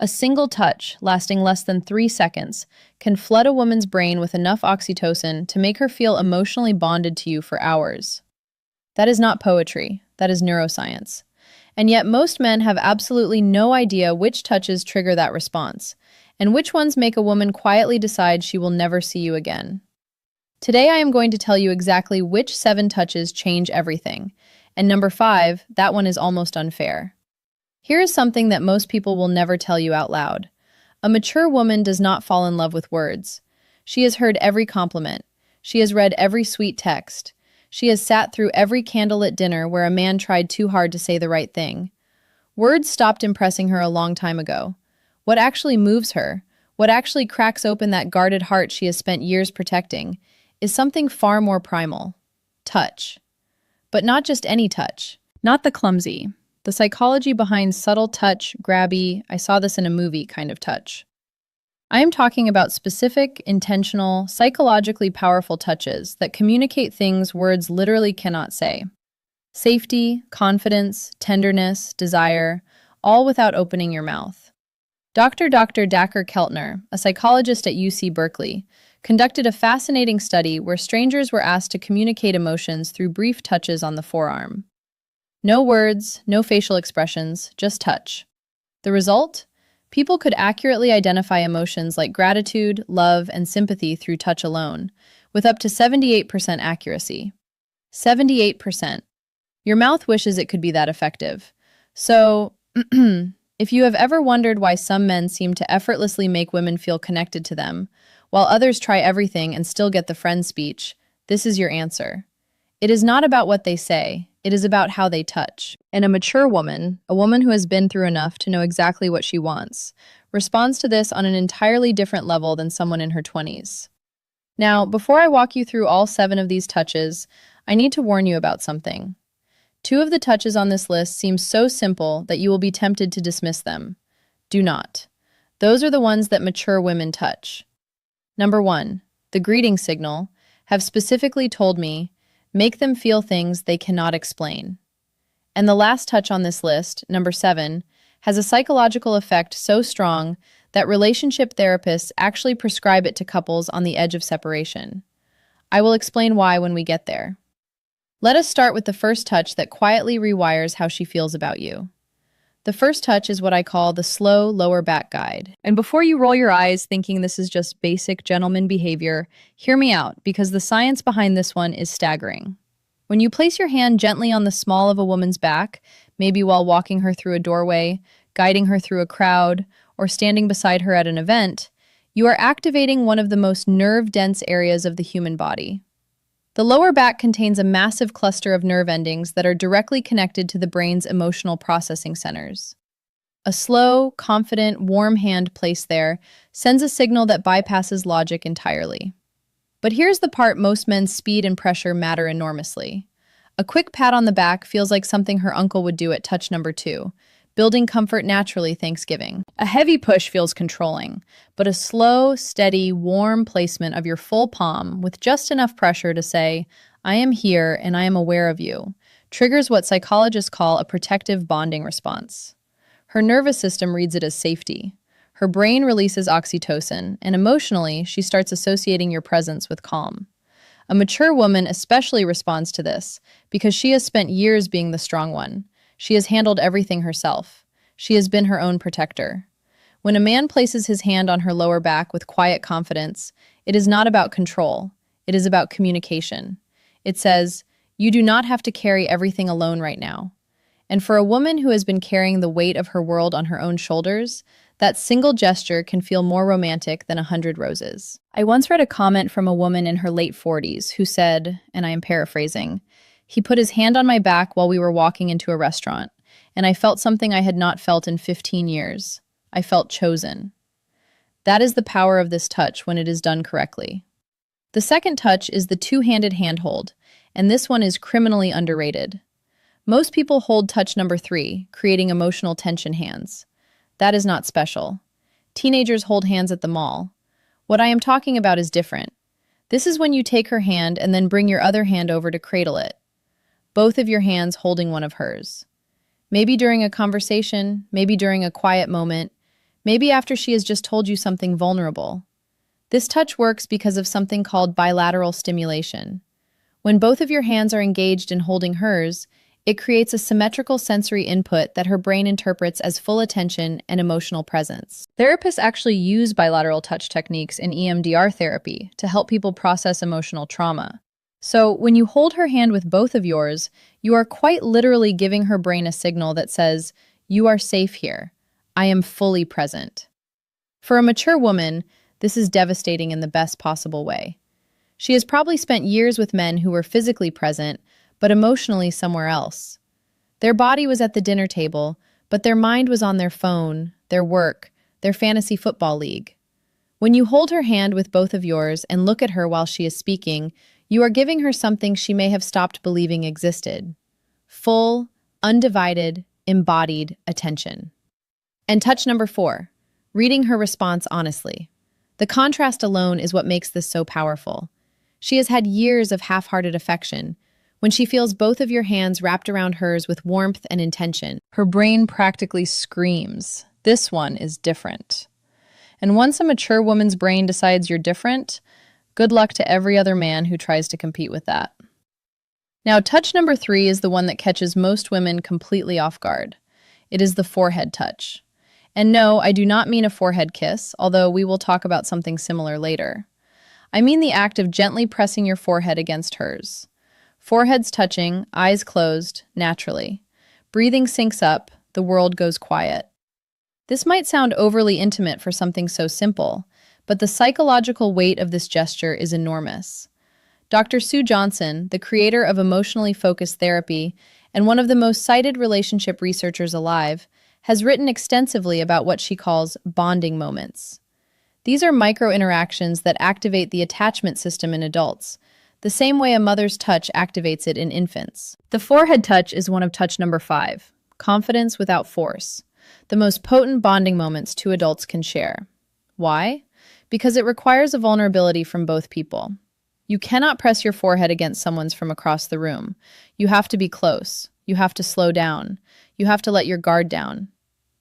A single touch, lasting less than 3 seconds, can flood a woman's brain with enough oxytocin to make her feel emotionally bonded to you for hours. That is not poetry, that is neuroscience. And yet most men have absolutely no idea which touches trigger that response, and which ones make a woman quietly decide she will never see you again. Today I am going to tell you exactly which 7 touches change everything. And number 5, that one is almost unfair. Here is something that most people will never tell you out loud. A mature woman does not fall in love with words. She has heard every compliment. She has read every sweet text. She has sat through every candlelit dinner where a man tried too hard to say the right thing. Words stopped impressing her a long time ago. What actually moves her, what actually cracks open that guarded heart she has spent years protecting, is something far more primal. Touch. But not just any touch. Not the clumsy. The psychology behind subtle touch, grabby, I saw this in a movie kind of touch. I am talking about specific, intentional, psychologically powerful touches that communicate things words literally cannot say. Safety, confidence, tenderness, desire, all without opening your mouth. Dr. Dacher Keltner, a psychologist at UC Berkeley, conducted a fascinating study where strangers were asked to communicate emotions through brief touches on the forearm. No words, no facial expressions, just touch. The result? People could accurately identify emotions like gratitude, love, and sympathy through touch alone, with up to 78% accuracy. 78%. Your mouth wishes it could be that effective. So, if you have ever wondered why some men seem to effortlessly make women feel connected to them, while others try everything and still get the friend speech, this is your answer. It is not about what they say. It is about how they touch. And a mature woman, a woman who has been through enough to know exactly what she wants, responds to this on an entirely different level than someone in her 20s. Now, before I walk you through all 7 of these touches, I need to warn you about something. 2 of the touches on this list seem so simple that you will be tempted to dismiss them. Do not. Those are the ones that mature women touch. Number 1, the greeting signal, have specifically told me, make them feel things they cannot explain. And the last touch on this list, number 7, has a psychological effect so strong that relationship therapists actually prescribe it to couples on the edge of separation. I will explain why when we get there. Let us start with the first touch that quietly rewires how she feels about you. The first touch is what I call the slow lower back guide. And before you roll your eyes thinking this is just basic gentleman behavior, hear me out because the science behind this one is staggering. When you place your hand gently on the small of a woman's back, maybe while walking her through a doorway, guiding her through a crowd, or standing beside her at an event, you are activating one of the most nerve-dense areas of the human body. The lower back contains a massive cluster of nerve endings that are directly connected to the brain's emotional processing centers. A slow, confident, warm hand placed there sends a signal that bypasses logic entirely. But here's the part most men's speed and pressure matter enormously. A quick pat on the back feels like something her uncle would do at touch number 2, building comfort naturally Thanksgiving. A heavy push feels controlling, but a slow, steady, warm placement of your full palm with just enough pressure to say, I am here and I am aware of you, triggers what psychologists call a protective bonding response. Her nervous system reads it as safety. Her brain releases oxytocin, and emotionally, she starts associating your presence with calm. A mature woman especially responds to this because she has spent years being the strong one. She has handled everything herself. She has been her own protector. When a man places his hand on her lower back with quiet confidence, it is not about control. It is about communication. It says, you do not have to carry everything alone right now. And for a woman who has been carrying the weight of her world on her own shoulders, that single gesture can feel more romantic than 100 roses. I once read a comment from a woman in her late 40s who said, and I am paraphrasing, he put his hand on my back while we were walking into a restaurant, and I felt something I had not felt in 15 years. I felt chosen. That is the power of this touch when it is done correctly. The second touch is the two-handed handhold, and this one is criminally underrated. Most people hold touch number 3, creating emotional tension hands. That is not special. Teenagers hold hands at the mall. What I am talking about is different. This is when you take her hand and then bring your other hand over to cradle it. Both of your hands holding one of hers. Maybe during a conversation, maybe during a quiet moment, maybe after she has just told you something vulnerable. This touch works because of something called bilateral stimulation. When both of your hands are engaged in holding hers, it creates a symmetrical sensory input that her brain interprets as full attention and emotional presence. Therapists actually use bilateral touch techniques in EMDR therapy to help people process emotional trauma. So, when you hold her hand with both of yours, you are quite literally giving her brain a signal that says, "You are safe here. I am fully present." For a mature woman, this is devastating in the best possible way. She has probably spent years with men who were physically present, but emotionally somewhere else. Their body was at the dinner table, but their mind was on their phone, their work, their fantasy football league. When you hold her hand with both of yours and look at her while she is speaking, you are giving her something she may have stopped believing existed. Full, undivided, embodied attention. And touch number 4, reading her response honestly. The contrast alone is what makes this so powerful. She has had years of half-hearted affection. When she feels both of your hands wrapped around hers with warmth and intention, her brain practically screams, "This one is different." And once a mature woman's brain decides you're different, good luck to every other man who tries to compete with that. Now, touch number 3 is the one that catches most women completely off guard. It is the forehead touch. And no, I do not mean a forehead kiss, although we will talk about something similar later. I mean the act of gently pressing your forehead against hers. Foreheads touching, eyes closed, naturally. Breathing syncs up, the world goes quiet. This might sound overly intimate for something so simple, but the psychological weight of this gesture is enormous. Dr. Sue Johnson, the creator of emotionally focused therapy and one of the most cited relationship researchers alive, has written extensively about what she calls bonding moments. These are micro-interactions that activate the attachment system in adults, the same way a mother's touch activates it in infants. The forehead touch is one of touch number 5, confidence without force, the most potent bonding moments two adults can share. Why? Because it requires a vulnerability from both people. You cannot press your forehead against someone's from across the room. You have to be close. You have to slow down. You have to let your guard down.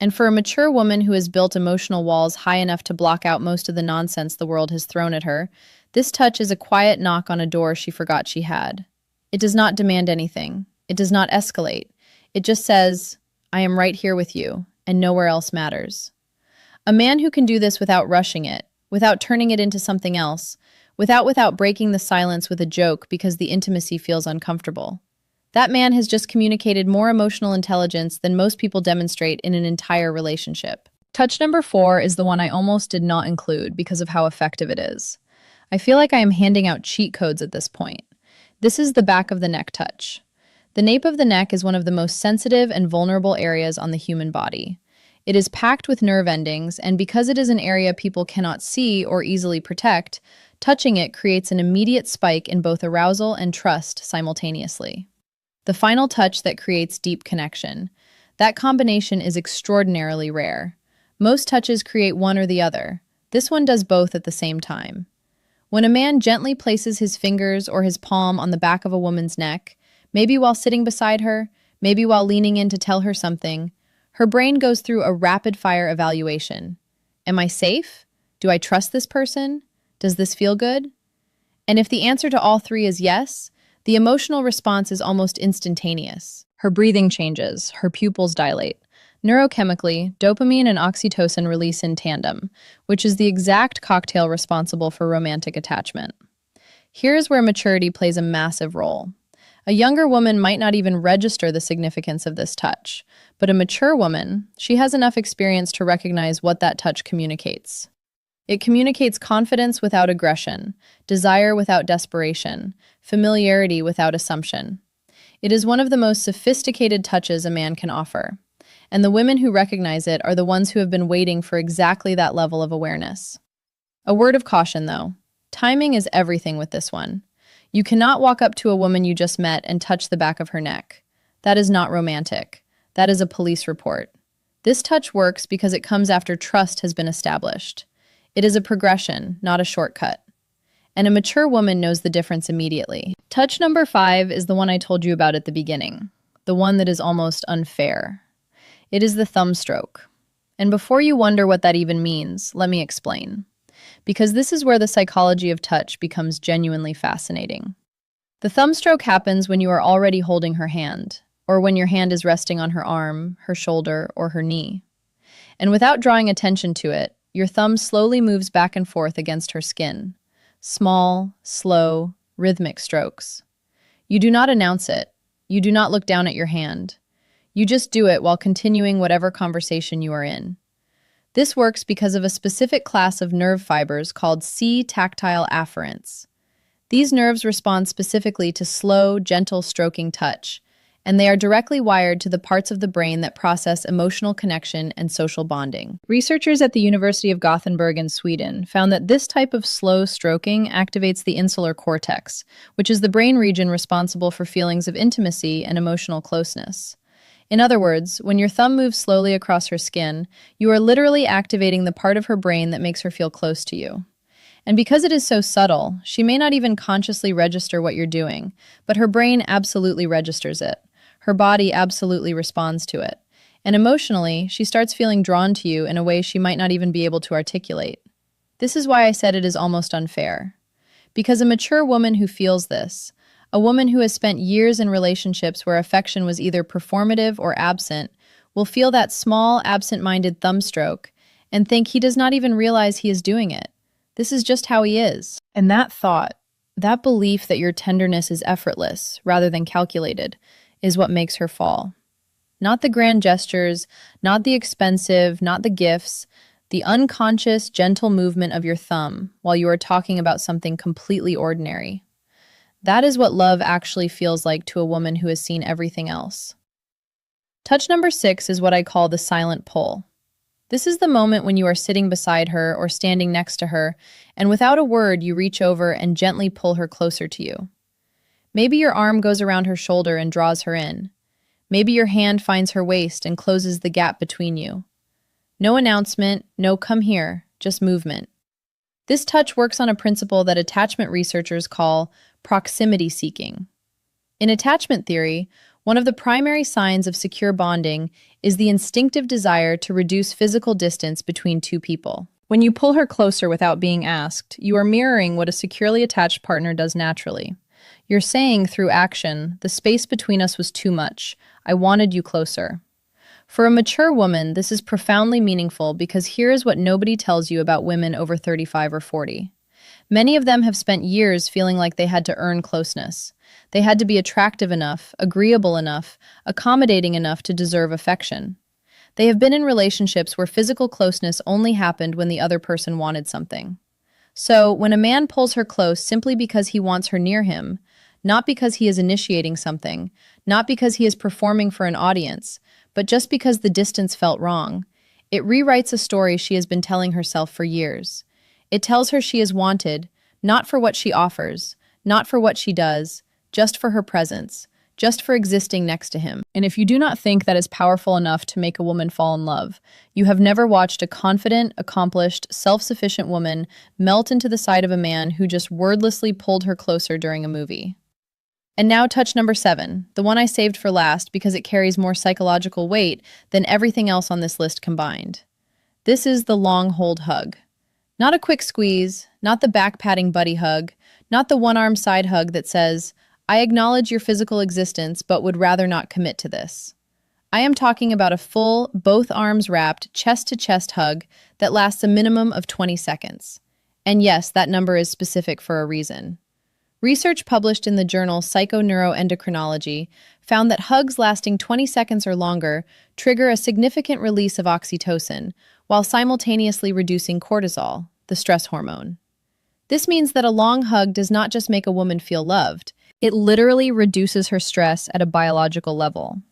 And for a mature woman who has built emotional walls high enough to block out most of the nonsense the world has thrown at her, this touch is a quiet knock on a door she forgot she had. It does not demand anything. It does not escalate. It just says, "I am right here with you, and nowhere else matters." A man who can do this without rushing it, without turning it into something else, without breaking the silence with a joke because the intimacy feels uncomfortable. That man has just communicated more emotional intelligence than most people demonstrate in an entire relationship. Touch number 4 is the one I almost did not include because of how effective it is. I feel like I am handing out cheat codes at this point. This is the back of the neck touch. The nape of the neck is one of the most sensitive and vulnerable areas on the human body. It is packed with nerve endings, and because it is an area people cannot see or easily protect, touching it creates an immediate spike in both arousal and trust simultaneously. The final touch that creates deep connection. That combination is extraordinarily rare. Most touches create one or the other. This one does both at the same time. When a man gently places his fingers or his palm on the back of a woman's neck, maybe while sitting beside her, maybe while leaning in to tell her something, her brain goes through a rapid-fire evaluation. Am I safe? Do I trust this person? Does this feel good? And if the answer to all 3 is yes, the emotional response is almost instantaneous. Her breathing changes, her pupils dilate. Neurochemically, dopamine and oxytocin release in tandem, which is the exact cocktail responsible for romantic attachment. Here's where maturity plays a massive role. A younger woman might not even register the significance of this touch, but a mature woman, she has enough experience to recognize what that touch communicates. It communicates confidence without aggression, desire without desperation, familiarity without assumption. It is one of the most sophisticated touches a man can offer, and the women who recognize it are the ones who have been waiting for exactly that level of awareness. A word of caution, though. Timing is everything with this one. You cannot walk up to a woman you just met and touch the back of her neck. That is not romantic. That is a police report. This touch works because it comes after trust has been established. It is a progression, not a shortcut. And a mature woman knows the difference immediately. Touch number 5 is the one I told you about at the beginning, the one that is almost unfair. It is the thumb stroke. And before you wonder what that even means, let me explain. Because this is where the psychology of touch becomes genuinely fascinating. The thumb stroke happens when you are already holding her hand, or when your hand is resting on her arm, her shoulder, or her knee. And without drawing attention to it, your thumb slowly moves back and forth against her skin. Small, slow, rhythmic strokes. You do not announce it. You do not look down at your hand. You just do it while continuing whatever conversation you are in. This works because of a specific class of nerve fibers called C-tactile afferents. These nerves respond specifically to slow, gentle stroking touch, and they are directly wired to the parts of the brain that process emotional connection and social bonding. Researchers at the University of Gothenburg in Sweden found that this type of slow stroking activates the insular cortex, which is the brain region responsible for feelings of intimacy and emotional closeness. In other words, when your thumb moves slowly across her skin, you are literally activating the part of her brain that makes her feel close to you. And because it is so subtle, she may not even consciously register what you're doing, but her brain absolutely registers it. Her body absolutely responds to it. And emotionally, she starts feeling drawn to you in a way she might not even be able to articulate. This is why I said it is almost unfair. Because a mature woman who feels this, a woman who has spent years in relationships where affection was either performative or absent, will feel that small, absent-minded thumb stroke and think he does not even realize he is doing it. This is just how he is. And that thought, that belief that your tenderness is effortless rather than calculated, is what makes her fall. Not the grand gestures, not the expensive, not the gifts, the unconscious, gentle movement of your thumb while you are talking about something completely ordinary. That is what love actually feels like to a woman who has seen everything else. Touch number 6 is what I call the silent pull. This is the moment when you are sitting beside her or standing next to her, and without a word you reach over and gently pull her closer to you. Maybe your arm goes around her shoulder and draws her in. Maybe your hand finds her waist and closes the gap between you. No announcement, no come here, just movement. This touch works on a principle that attachment researchers call proximity seeking. In attachment theory, one of the primary signs of secure bonding is the instinctive desire to reduce physical distance between two people. When you pull her closer without being asked, you are mirroring what a securely attached partner does naturally. You're saying through action, the space between us was too much. I wanted you closer. For a mature woman, this is profoundly meaningful because here is what nobody tells you about women over 35 or 40. Many of them have spent years feeling like they had to earn closeness. They had to be attractive enough, agreeable enough, accommodating enough to deserve affection. They have been in relationships where physical closeness only happened when the other person wanted something. So, when a man pulls her close simply because he wants her near him, not because he is initiating something, not because he is performing for an audience, but just because the distance felt wrong, it rewrites a story she has been telling herself for years. It tells her she is wanted, not for what she offers, not for what she does, just for her presence, just for existing next to him. And if you do not think that is powerful enough to make a woman fall in love, you have never watched a confident, accomplished, self-sufficient woman melt into the side of a man who just wordlessly pulled her closer during a movie. And now touch number 7, the one I saved for last because it carries more psychological weight than everything else on this list combined. This is the long hold hug. Not a quick squeeze, not the back-patting buddy hug, not the one-arm side hug that says, I acknowledge your physical existence but would rather not commit to this. I am talking about a full, both arms wrapped, chest-to-chest hug that lasts a minimum of 20 seconds. And yes, that number is specific for a reason. Research published in the journal Psychoneuroendocrinology found that hugs lasting 20 seconds or longer trigger a significant release of oxytocin, while simultaneously reducing cortisol, the stress hormone. This means that a long hug does not just make a woman feel loved, it literally reduces her stress at a biological level.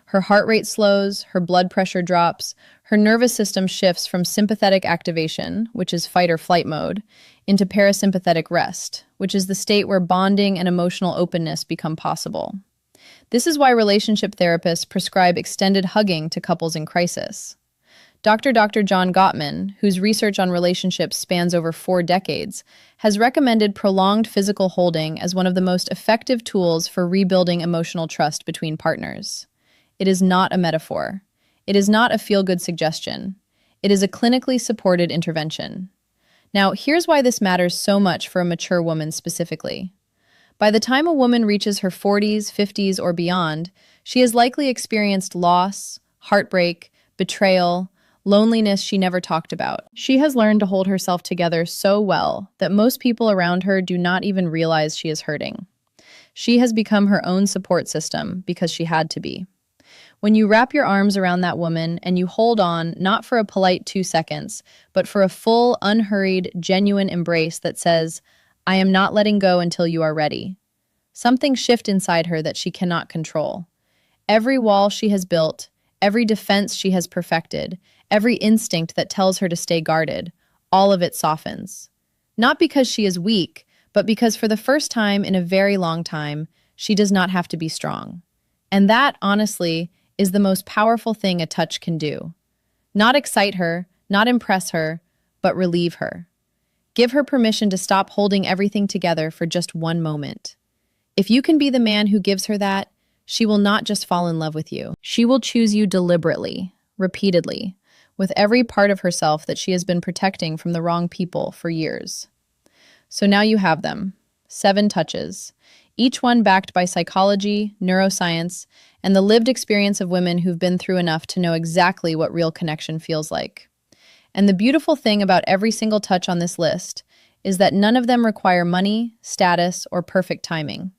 Her heart rate slows, her blood pressure drops, her nervous system shifts from sympathetic activation, which is fight or flight mode, into parasympathetic rest, which is the state where bonding and emotional openness become possible. This is why relationship therapists prescribe extended hugging to couples in crisis. Dr. John Gottman, whose research on relationships spans over 4 decades, has recommended prolonged physical holding as one of the most effective tools for rebuilding emotional trust between partners. It is not a metaphor. It is not a feel-good suggestion. It is a clinically supported intervention. Now, here's why this matters so much for a mature woman specifically. By the time a woman reaches her 40s, 50s, or beyond, she has likely experienced loss, heartbreak, betrayal, loneliness she never talked about. She has learned to hold herself together so well that most people around her do not even realize she is hurting. She has become her own support system because she had to be. When you wrap your arms around that woman and you hold on, not for a polite 2 seconds, but for a full, unhurried, genuine embrace that says, "I am not letting go until you are ready," something shifts inside her that she cannot control. Every wall she has built, every defense she has perfected, every instinct that tells her to stay guarded, all of it softens. Not because she is weak, but because for the first time in a very long time, she does not have to be strong. And that, honestly, is the most powerful thing a touch can do. Not excite her, not impress her, but relieve her. Give her permission to stop holding everything together for just one moment. If you can be the man who gives her that, she will not just fall in love with you. She will choose you deliberately, repeatedly, with every part of herself that she has been protecting from the wrong people for years. So now you have them. 7 touches, each one backed by psychology, neuroscience, and the lived experience of women who've been through enough to know exactly what real connection feels like. And the beautiful thing about every single touch on this list is that none of them require money, status, or perfect timing.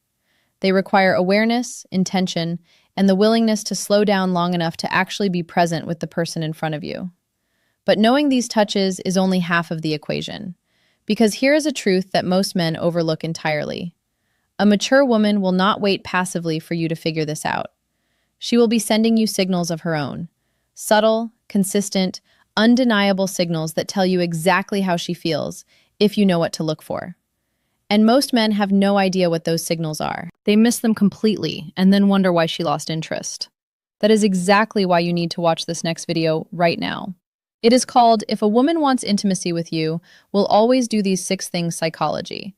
They require awareness, intention, and the willingness to slow down long enough to actually be present with the person in front of you. But knowing these touches is only half of the equation. Because here is a truth that most men overlook entirely. A mature woman will not wait passively for you to figure this out. She will be sending you signals of her own. Subtle, consistent, undeniable signals that tell you exactly how she feels, if you know what to look for. And most men have no idea what those signals are. They miss them completely and then wonder why she lost interest. That is exactly why you need to watch this next video right now. It is called "If a Woman Wants Intimacy with You, Will Always Do These 6 Things Psychology."